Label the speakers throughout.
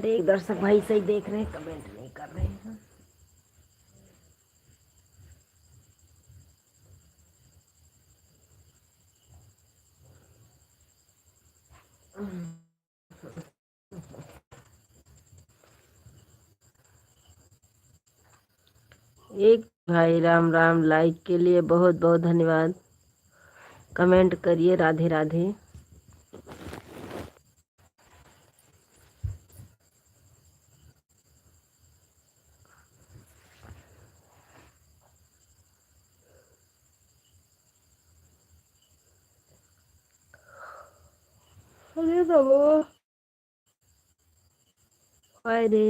Speaker 1: हमारे एक दर्शक भाई सही देख रहे हैं, कमेंट नहीं कर रहे हैं। एक भाई राम राम, लाइक के लिए बहुत बहुत धन्यवाद। कमेंट करिए राधे राधे। अरे अरे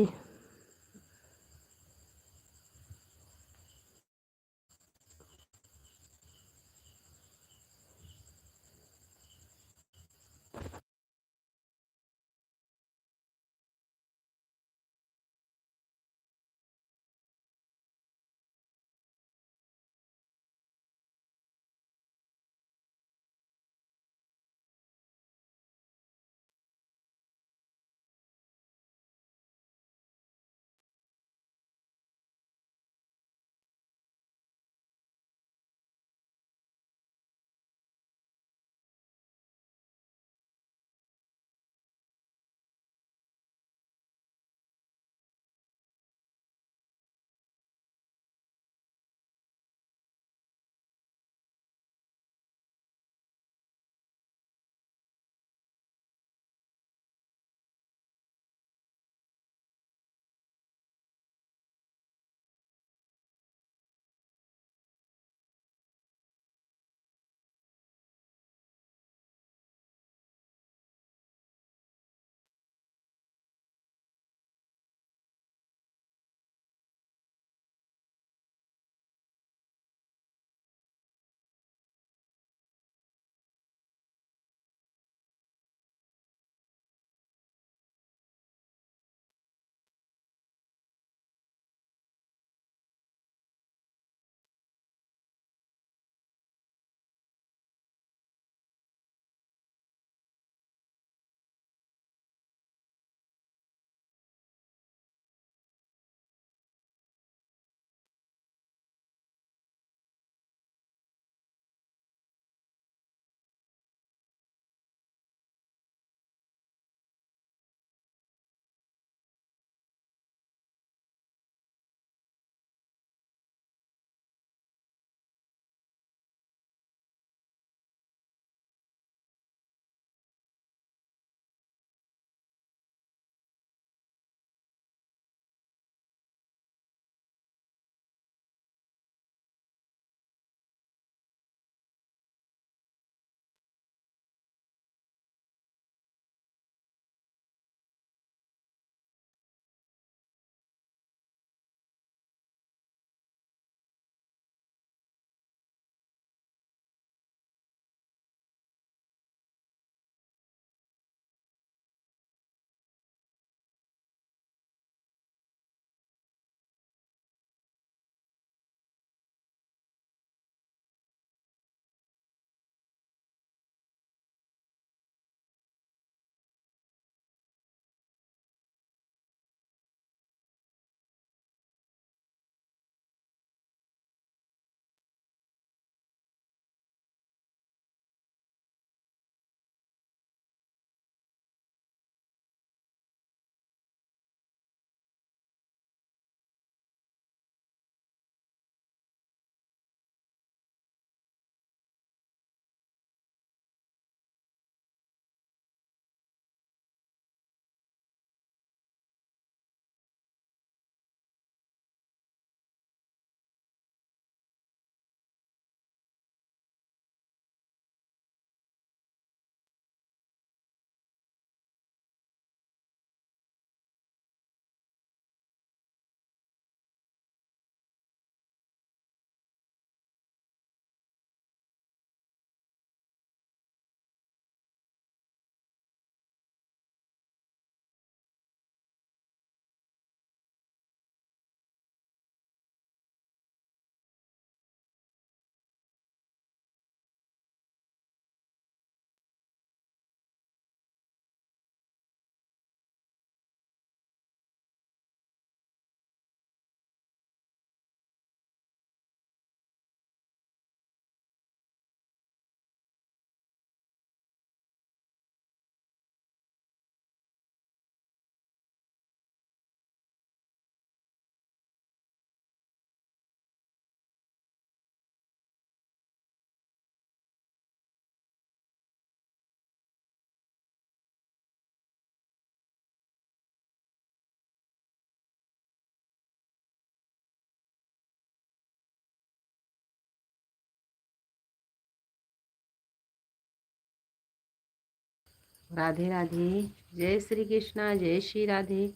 Speaker 1: राधे राधे। जय श्री कृष्णा, जय श्री राधे।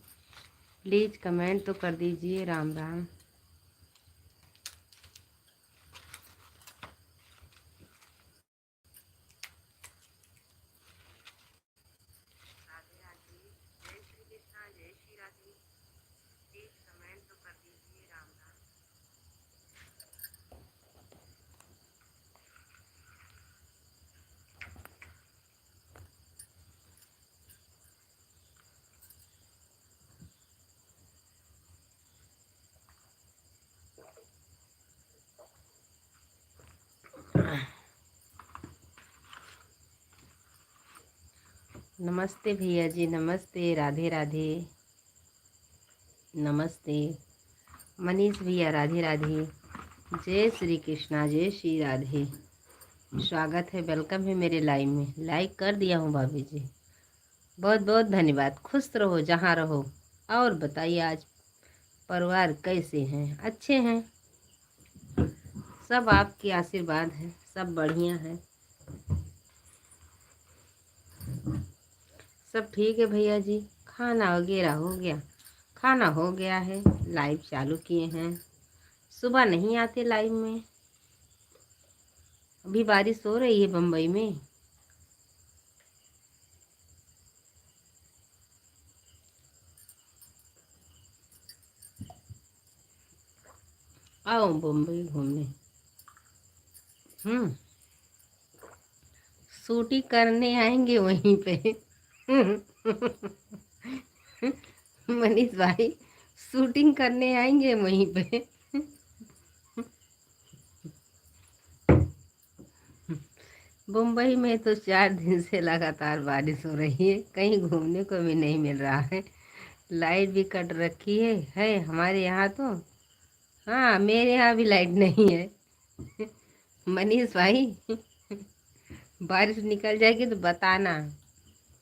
Speaker 1: प्लीज़ कमेंट तो कर दीजिए। राम राम। नमस्ते भैया जी, नमस्ते। राधे राधे। नमस्ते मनीष भैया, राधे राधे। जय श्री कृष्णा, जय श्री राधे। स्वागत है, वेलकम है मेरे लाइव में। लाइक कर दिया हूँ भाभी जी, बहुत बहुत धन्यवाद। खुश रहो जहाँ रहो। और बताइए, आज परिवार कैसे हैं? अच्छे हैं सब, आपकी आशीर्वाद है, सब बढ़िया है, सब ठीक है भैया जी। खाना वगैरह हो गया? खाना हो गया है, लाइव चालू किए हैं। सुबह नहीं आते लाइव में। अभी बारिश हो रही है बम्बई में। आओ बम्बई घूमने। शूटिंग करने आएंगे वहीं पे। मनीष भाई, शूटिंग करने आएंगे वहीं पे। मुंबई में तो 4 दिन से लगातार बारिश हो रही है, कहीं घूमने को भी नहीं मिल रहा है। लाइट भी कट रखी है हमारे यहाँ तो। हाँ, मेरे यहाँ भी लाइट नहीं है। मनीष भाई, बारिश निकल जाएगी तो बताना,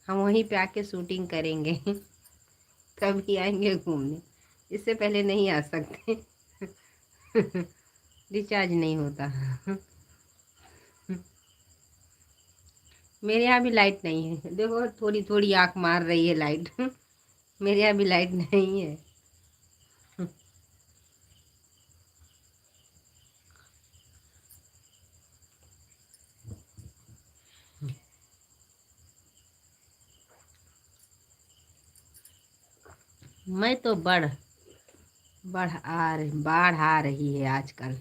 Speaker 1: हम वहीं पे आके शूटिंग करेंगे। कभी आएंगे घूमने, इससे पहले नहीं आ सकते। रिचार्ज नहीं होता। मेरे यहाँ भी लाइट नहीं है, देखो थोड़ी थोड़ी आँख मार रही है लाइट। मेरे यहाँ भी लाइट नहीं है। मैं तो बाढ़ आ रही है आजकल।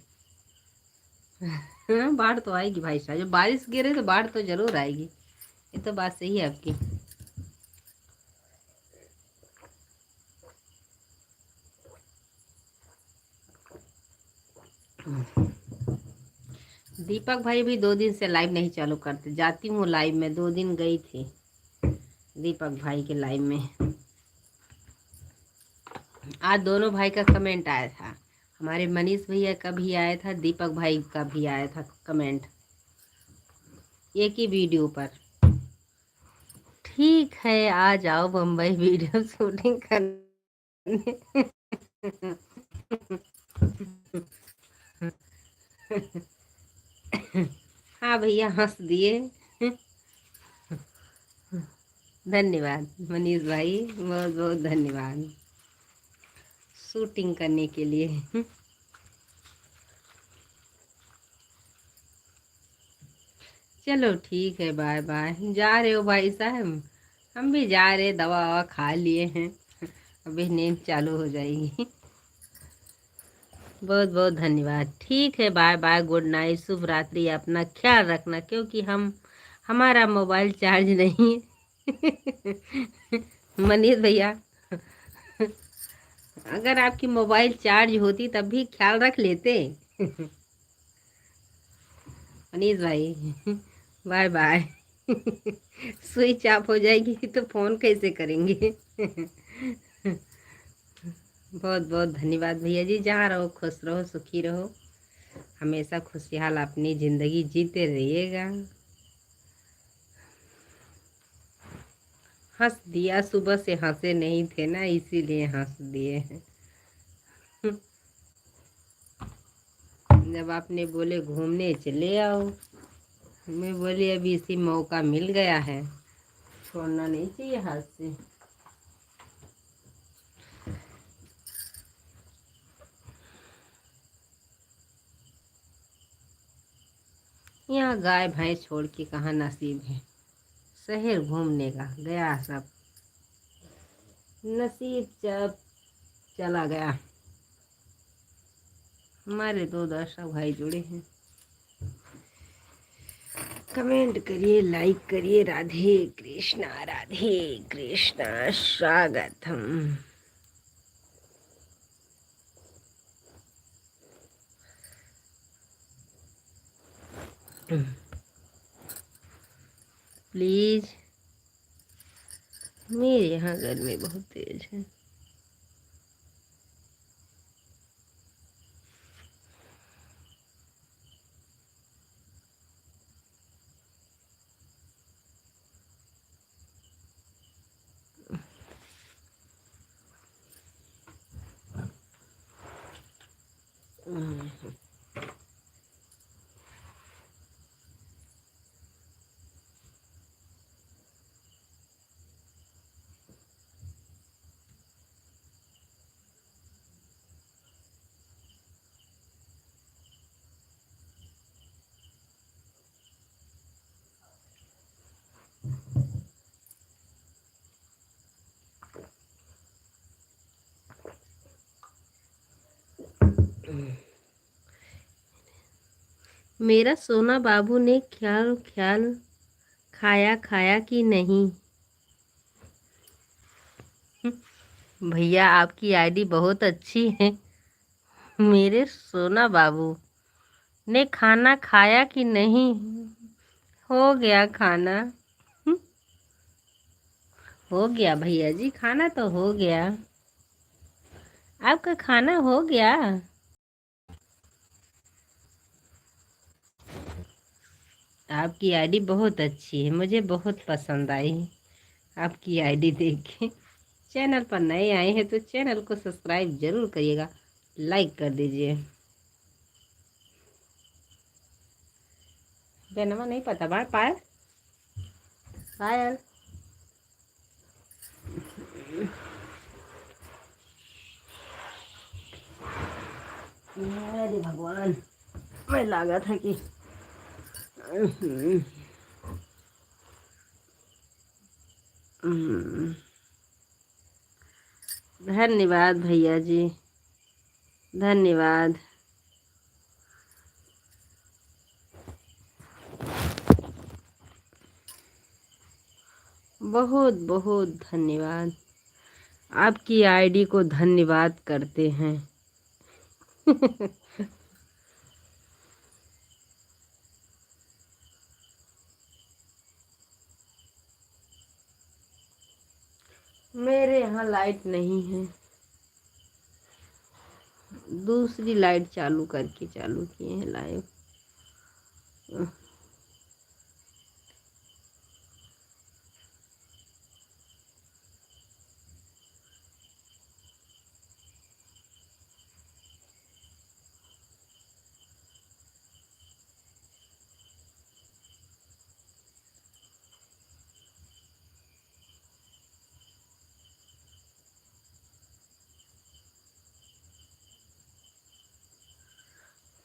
Speaker 1: हाँ, बाढ़ तो आएगी भाई साहब, जब बारिश गिरे तो बाढ़ तो जरूर आएगी। ये तो बात सही है आपकी। दीपक भाई भी 2 दिन से लाइव नहीं चालू करते। जाती हूँ लाइव में, 2 दिन गई थी दीपक भाई के लाइव में। आज दोनों भाई का कमेंट आया था, हमारे मनीष भैया का भी आया था, दीपक भाई का भी आया था कमेंट, एक ही वीडियो पर। ठीक है, आ जाओ बम्बई वीडियो शूटिंग करने। हाँ भैया, हंस दिए। धन्यवाद मनीष भाई, बहुत बहुत धन्यवाद शूटिंग करने के लिए। चलो ठीक है, बाय बाय। जा रहे हो भाई साहब? हम भी जा रहे, दवा ववा खा लिए हैं, अभी नींद चालू हो जाएगी। बहुत बहुत धन्यवाद। ठीक है, बाय बाय, गुड नाइट, शुभ रात्रि। अपना ख्याल रखना, क्योंकि हमारा मोबाइल चार्ज नहीं है। मनीष भैया, अगर आपकी मोबाइल चार्ज होती तब भी ख्याल रख लेते। मनीष भाई, बाय बाय। स्विच ऑफ हो जाएगी तो फोन कैसे करेंगे? बहुत बहुत धन्यवाद भैया जी। जहाँ रहो खुश रहो, सुखी रहो, हमेशा खुशहाल अपनी ज़िंदगी जीते रहिएगा। हंस दिया, सुबह से हंसे नहीं थे ना, इसीलिए हंस दिए हैं। जब आपने बोले घूमने चले आओ, मैं बोली अभी इसी मौका मिल गया है, छोड़ना नहीं चाहिए हाथ से। यहाँ गाय भैंस छोड़ के कहाँ नसीब है शहर घूमने का, गया सब नसीब जब चला गया। हमारे दो दर्शक भाई जुड़े हैं, कमेंट करिए, लाइक करिए। राधे कृष्णा, राधे कृष्णा, स्वागतम। प्लीज, मेरे यहाँ गर्मी बहुत तेज है। मेरा सोना बाबू ने ख्याल ख्याल खाया खाया कि नहीं? भैया आपकी आईडी बहुत अच्छी है। मेरे सोना बाबू ने खाना खाया कि नहीं? हो गया खाना। हो गया भैया जी, खाना तो हो गया। आपका खाना हो गया? आपकी आईडी बहुत अच्छी है, मुझे बहुत पसंद आई आपकी आईडी देख के। चैनल पर नए आए हैं तो चैनल को सब्सक्राइब जरूर करिएगा, लाइक कर दीजिए। बेनमा नहीं पता बार पायल पायल। अरे भगवान, मैं लगा था कि धन्यवाद भैया जी, धन्यवाद। बहुत बहुत धन्यवाद, आपकी आईडी को धन्यवाद करते हैं। मेरे यहाँ लाइट नहीं है, दूसरी लाइट चालू करके चालू किए हैं लाइव।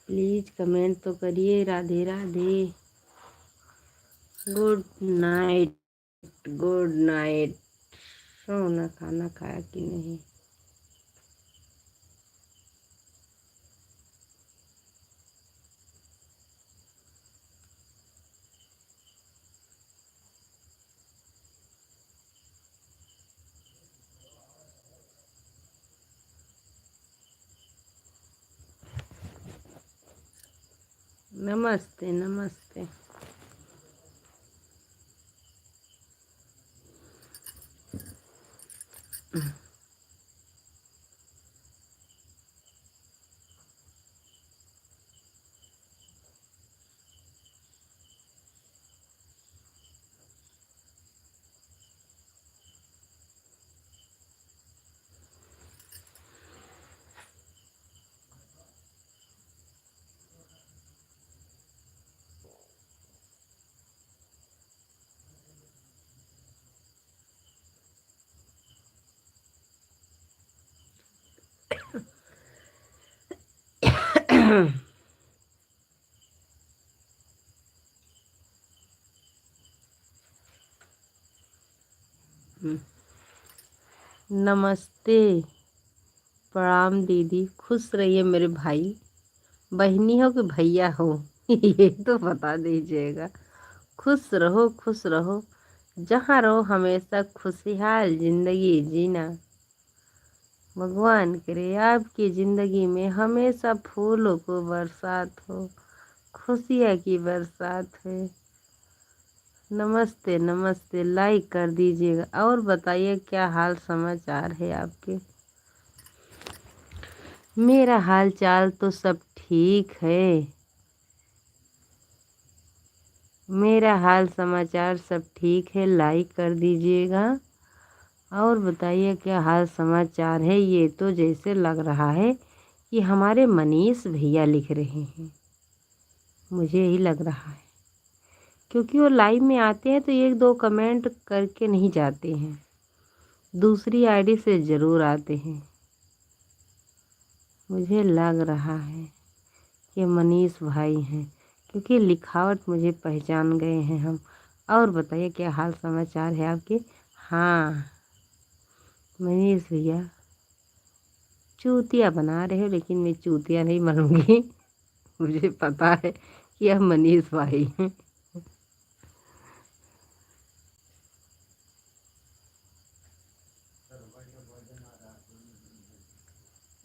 Speaker 1: प्लीज कमेंट तो करिए। Radhe Radhe, good night, good night. सोना खाना खाया कि नहीं? नमस्ते नमस्ते। नमस्ते, प्रणाम दीदी। खुश रहिए मेरे भाई। बहनी हो कि भैया हो ये तो बता दीजिएगा। खुश रहो, खुश रहो। जहाँ रहो हमेशा खुशहाल जिंदगी जीना। भगवान करे आपकी ज़िंदगी में हमेशा फूलों को बरसात हो, खुशियाँ की बरसात है। नमस्ते नमस्ते, लाइक कर दीजिएगा और बताइए क्या हाल समाचार है आपके। मेरा हाल चाल तो सब ठीक है। मेरा हाल समाचार सब ठीक है, लाइक कर दीजिएगा और बताइए क्या हाल समाचार है। ये तो जैसे लग रहा है कि हमारे मनीष भैया लिख रहे हैं, मुझे यही लग रहा है, क्योंकि वो लाइव में आते हैं तो एक दो कमेंट करके नहीं जाते हैं, दूसरी आईडी से ज़रूर आते हैं। मुझे लग रहा है कि मनीष भाई हैं, क्योंकि लिखावट मुझे पहचान गए हैं हम। और बताइए क्या हाल समाचार है आपके। हाँ मनीष भैया, चूतिया बना रहे हो लेकिन मैं चूतिया नहीं बनूंगी मुझे पता है कि आप मनीष भाई हैं।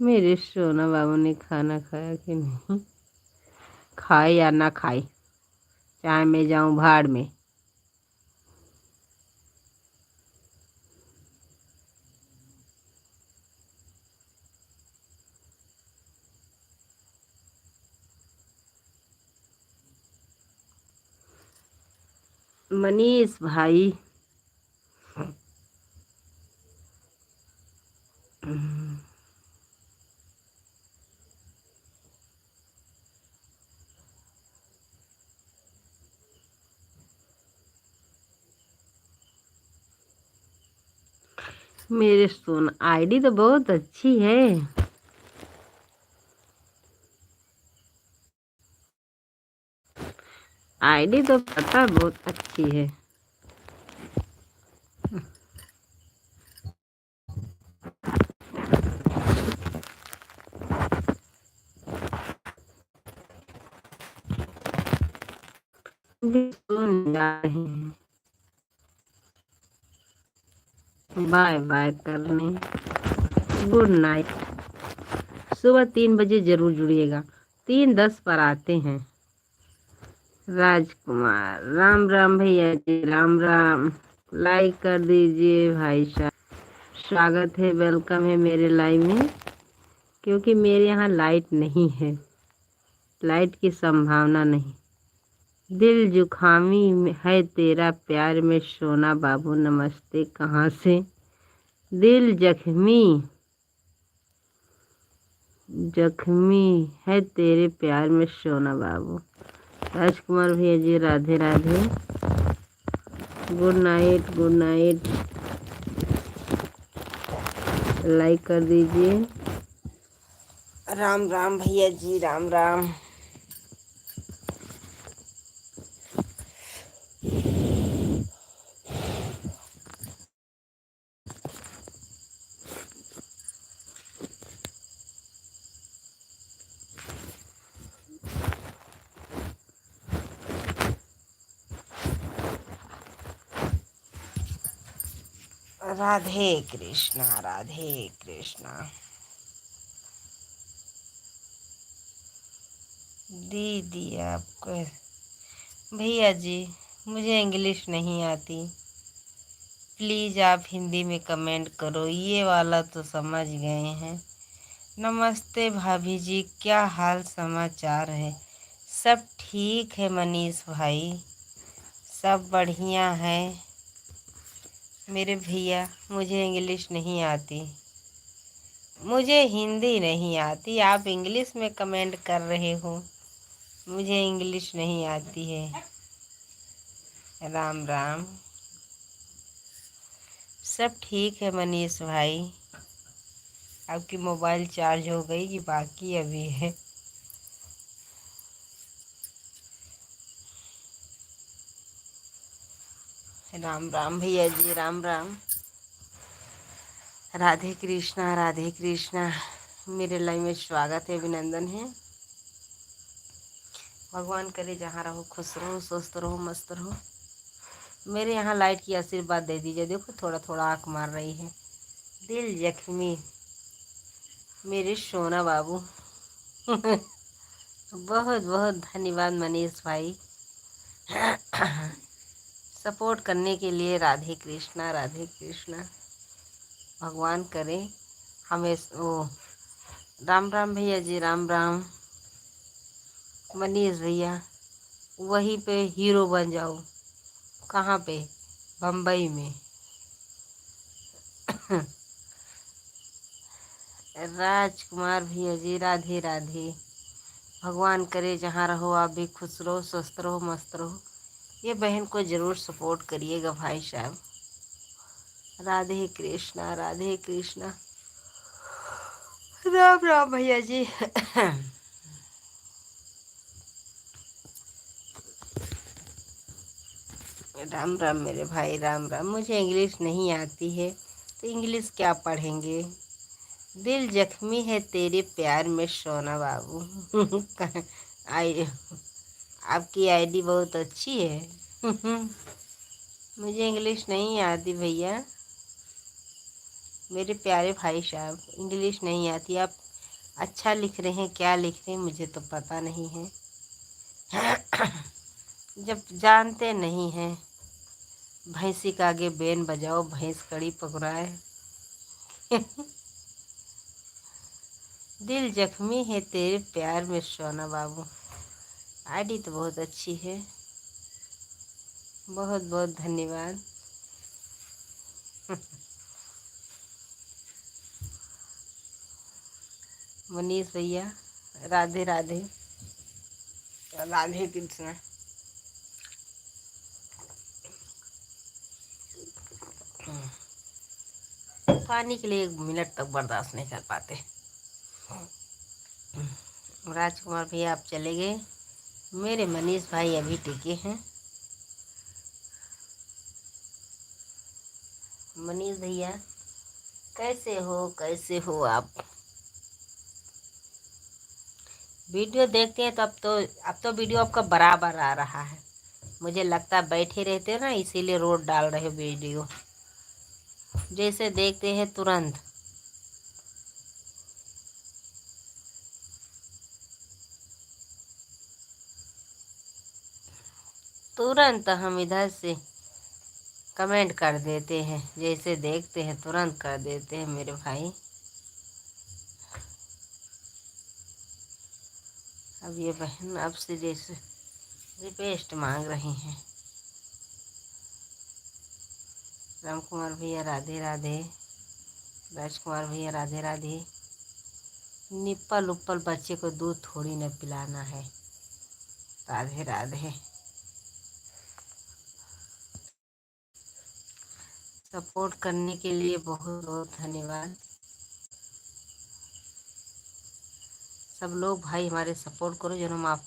Speaker 1: मेरे सोना बाबू ने खाना खाया कि नहीं। खाए या ना खाए, चाहे मैं जाऊं भाड़ में। मनीष भाई, मेरे सोना आईडी तो बहुत अच्छी है। आईडी तो पता है बहुत अच्छी है। भी सुन जा रहे हैं, बाय बाय करने। Good night. सुबह 3 बजे जरूर जुड़िएगा, 3:10 पर आते हैं। राजकुमार, राम राम भैया जी, राम राम। लाइक कर दीजिए भाई साहब। स्वागत है, वेलकम है मेरे लाइव में, क्योंकि मेरे यहाँ लाइट नहीं है, लाइट की संभावना नहीं। दिल जुखामी है तेरा प्यार में सोना बाबू, नमस्ते। कहाँ से? दिल जख्मी, जख्मी है तेरे प्यार में सोना बाबू। राजकुमार भैया ji, Radhe Radhe. Good night, good night. Like कर दीजिए। राम राम भैया जी, राम राम। राधे कृष्णा, राधे कृष्णा। दीदी आपको, भैया जी मुझे इंग्लिश नहीं आती, प्लीज़ आप हिंदी में कमेंट करो, ये वाला तो समझ गए हैं। नमस्ते भाभी जी, क्या हाल समाचार है। सब ठीक है मनीष भाई, सब बढ़िया है मेरे भैया। मुझे इंग्लिश नहीं आती, मुझे हिंदी नहीं आती, आप इंग्लिश में कमेंट कर रहे हो, मुझे इंग्लिश नहीं आती है। राम राम। सब ठीक है मनीष भाई। आपकी मोबाइल चार्ज हो गई कि बाकी अभी है? राम राम भैया जी, राम राम। राधे कृष्णा, राधे कृष्णा। मेरे लाइव में स्वागत है, अभिनंदन है। भगवान करे जहाँ रहो खुश रहो, स्वस्थ रहो, मस्त रहो। मेरे यहाँ लाइट की आशीर्वाद दे दीजिए। देखो थोड़ा थोड़ा आँख मार रही है। दिल जख्मी मेरे सोना बाबू। बहुत बहुत धन्यवाद मनीष भाई सपोर्ट करने के लिए। राधे कृष्णा, राधे कृष्णा। भगवान करे हमें ओ। राम राम भैया जी, राम राम। मनीष भैया वहीं पे हीरो बन जाओ। कहाँ पे? बम्बई में। राजकुमार भैया जी, राधे राधे। भगवान करे जहाँ रहो आप भी खुश रहो, स्वस्थ रहो, मस्त रहो। ये बहन को ज़रूर सपोर्ट करिएगा भाई साहब। राधे कृष्णा, राधे कृष्णा। राम राम भैया जी। राम राम मेरे भाई, राम राम। मुझे इंग्लिश नहीं आती है तो इंग्लिश क्या पढ़ेंगे। दिल जख्मी है तेरे प्यार में सोना बाबू। आई आपकी आईडी बहुत अच्छी है। मुझे इंग्लिश नहीं आती भैया। मेरे प्यारे भाई साहब, इंग्लिश नहीं आती। आप अच्छा लिख रहे हैं, क्या लिख रहे हैं मुझे तो पता नहीं है। जब जानते नहीं हैं, भैंसी का आगे बेन बजाओ, भैंस कड़ी पकड़ाए। दिल जख्मी है तेरे प्यार में सोना बाबू। आईडी तो बहुत अच्छी है। बहुत बहुत धन्यवाद। मनीष भैया, राधे राधे। राधे कृष्ण। पानी के लिए 1 मिनट तक बर्दाश्त नहीं कर पाते। राजकुमार भैया आप चले गए। मेरे मनीष भाई अभी टिके हैं। मनीष भैया कैसे हो आप? वीडियो देखते हैं तो अब तो वीडियो आपका बराबर आ रहा है। मुझे लगता है बैठे रहते हो ना, इसीलिए रोज डाल रहे हो वीडियो। जैसे देखते हैं तुरंत। तुरंत हम इधर से कमेंट कर देते हैं। जैसे देखते हैं तुरंत कर देते हैं मेरे भाई। अब ये बहन आपसे जैसे रिक्वेस्ट मांग रही हैं। राम कुमार भैया राधे राधे। राजकुमार भैया राधे राधे। निप्पल उप्पल बच्चे को दूध थोड़ी न पिलाना है। राधे राधे। सपोर्ट करने के लिए बहुत बहुत धन्यवाद। सब लोग भाई हमारे सपोर्ट करो, जो हम आप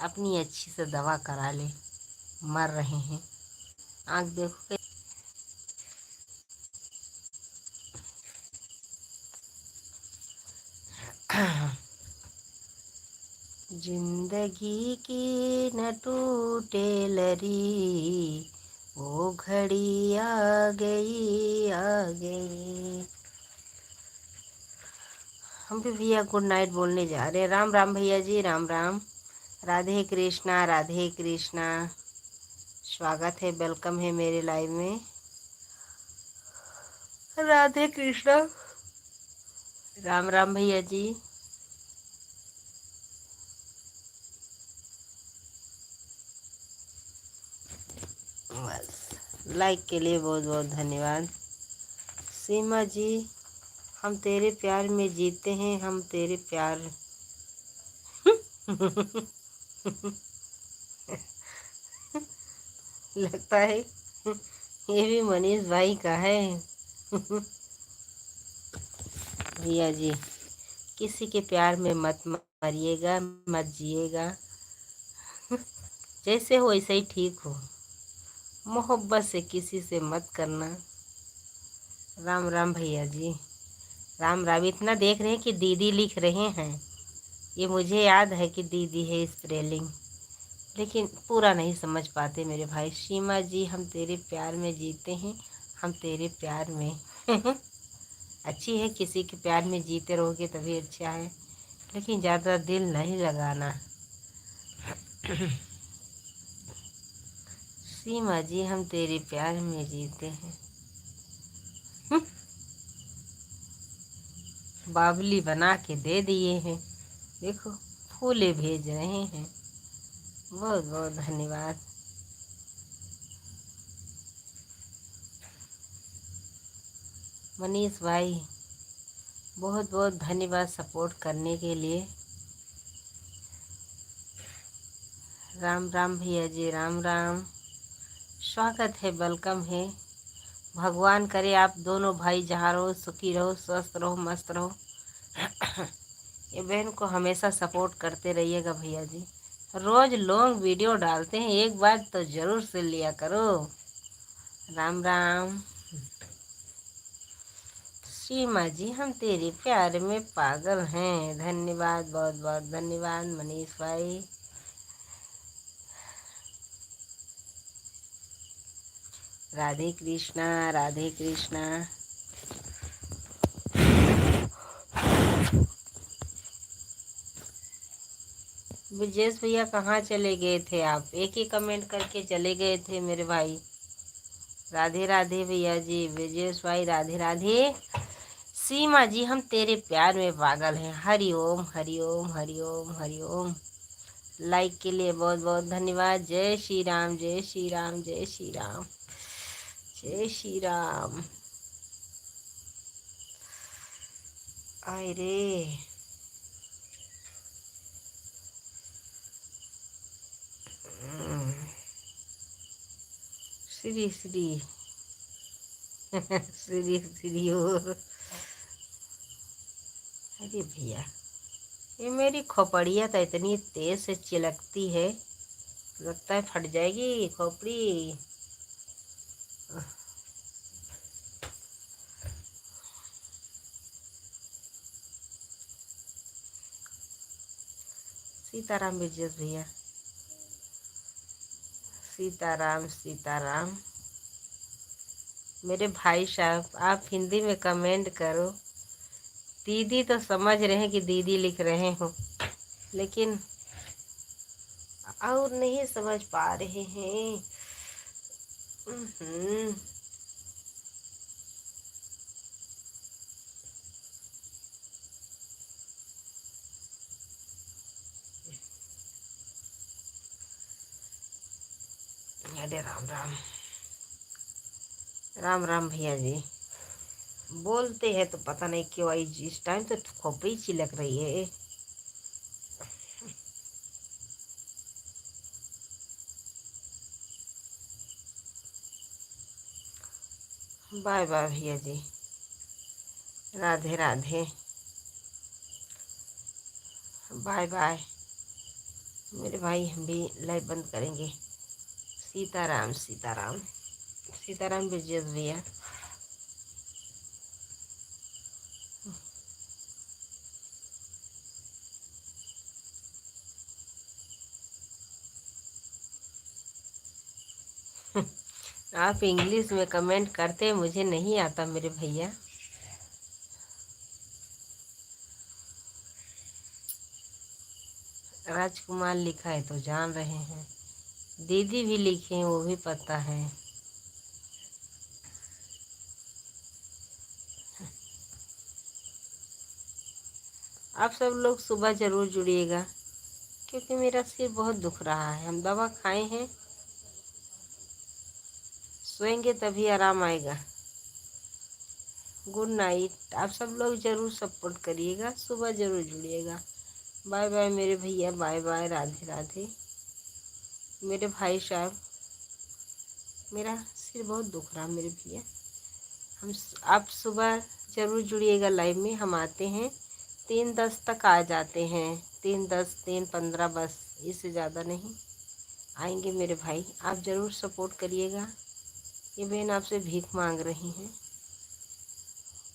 Speaker 1: अपनी अच्छी से दवा करा ले। मर रहे हैं। आँख देखो। जिंदगी की न टूटे लरी, वो घड़ी आ गई आ गई। हम भी भैया गुड नाइट बोलने जा रहे हैं। राम राम भैया जी, राम राम। राधे कृष्णा, राधे कृष्णा। स्वागत है, वेलकम है मेरे लाइव में। राधे कृष्णा। राम राम भैया जी। बस लाइक के लिए बहुत बहुत धन्यवाद। सीमा जी, हम तेरे प्यार में जीते हैं, हम तेरे प्यार। लगता है ये भी मनीष भाई का है। भैया जी, किसी के प्यार में मत मरिएगा, मत जिएगा। जैसे हो वैसे ही ठीक हो। मोहब्बत से किसी से मत करना। राम राम भैया जी, राम राम। इतना देख रहे हैं कि दीदी लिख रहे हैं। ये मुझे याद है कि दीदी है स्पेलिंग, लेकिन पूरा नहीं समझ पाते मेरे भाई। सीमा जी, हम तेरे प्यार में जीते हैं, हम तेरे प्यार में। अच्छी है, किसी के प्यार में जीते रहोगे तभी अच्छा है, लेकिन ज़्यादा दिल नहीं लगाना। सीमा जी, हम तेरे प्यार में जीते हैं। बावली बना के दे दिए हैं, देखो फूले भेज रहे हैं। बहुत बहुत धन्यवाद। मनीष भाई, बहुत बहुत धन्यवाद सपोर्ट करने के लिए। राम राम भैया जी, राम राम। स्वागत है, वेलकम है। भगवान करे आप दोनों भाई जहाँ रहो सुखी रहो, स्वस्थ रहो, मस्त रहो। ये बहन को हमेशा सपोर्ट करते रहिएगा भैया जी। रोज लॉन्ग वीडियो डालते हैं, एक बार तो जरूर से लिया करो। राम राम। सीमा जी, हम तेरे प्यार में पागल हैं। धन्यवाद, बहुत बहुत धन्यवाद मनीष भाई। राधे कृष्णा, राधे कृष्णा। ब्रजेश भैया कहाँ चले गए थे आप? एक ही कमेंट करके चले गए थे मेरे भाई। राधे राधे भैया जी, ब्रजेश भाई राधे राधे। सीमा जी, हम तेरे प्यार में पागल हैं। हरि ओम हरि ओम हरि ओम हरि ओम। लाइक के लिए बहुत बहुत धन्यवाद। जय श्री राम, जय श्री राम, जय श्री राम, जय श्री राम। आय रे, श्री श्री। श्री श्री और अरे भैया, ये मेरी खोपड़िया तो इतनी तेज से चिलकती है, लगता है फट जाएगी खोपड़ी। सीताराम ब्रजेश भैया, सीताराम सीताराम। मेरे भाई साहब, आप हिंदी में कमेंट करो। दीदी तो समझ रहे हैं कि दीदी लिख रहे हो, लेकिन और नहीं समझ पा रहे हैं। अरे राम राम, राम राम भैया जी। बोलते हैं तो पता नहीं क्यों आई इस टाइम तो खोपड़ी चिलक रही है। बाय बाय भैया जी, राधे राधे, बाय बाय मेरे भाई। हम भी लाइव बंद करेंगे। सीताराम सीताराम, सीताराम ब्रजेश भैया। आप इंग्लिश में कमेंट करते, मुझे नहीं आता मेरे भैया। राजकुमार लिखा है तो जान रहे हैं, दीदी भी लिखे हैं वो भी पता है। आप सब लोग सुबह ज़रूर जुड़िएगा, क्योंकि मेरा सिर बहुत दुख रहा है। हम दवा खाए हैं, सोएंगे तभी आराम आएगा। Good night. आप सब लोग ज़रूर सपोर्ट करिएगा, सुबह ज़रूर जुड़िएगा। बाय बाय मेरे भैया, बाय बाय, राधे राधे मेरे भाई साहब। मेरा सिर बहुत दुख रहा मेरे भैया। हम आप सुबह ज़रूर जुड़िएगा लाइव में। हम आते हैं 3:10 तक आ जाते हैं, 3:10 3:15 बस, इससे ज़्यादा नहीं। आएंगे मेरे भाई, आप ज़रूर सपोर्ट करिएगा। ये बहन आपसे भीख मांग रही हैं,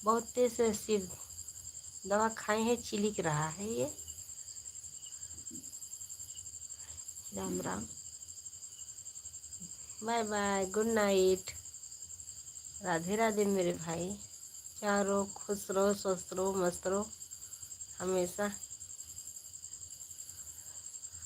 Speaker 1: बहुत तेज से सिर दवा खाए हैं, चिलिक रहा है ये। Ram Ram, bye bye, good night, Radhe Radhe मेरे भाई। चारों खुश रहो, स्वस्थ रहो, मस्त रहो हमेशा।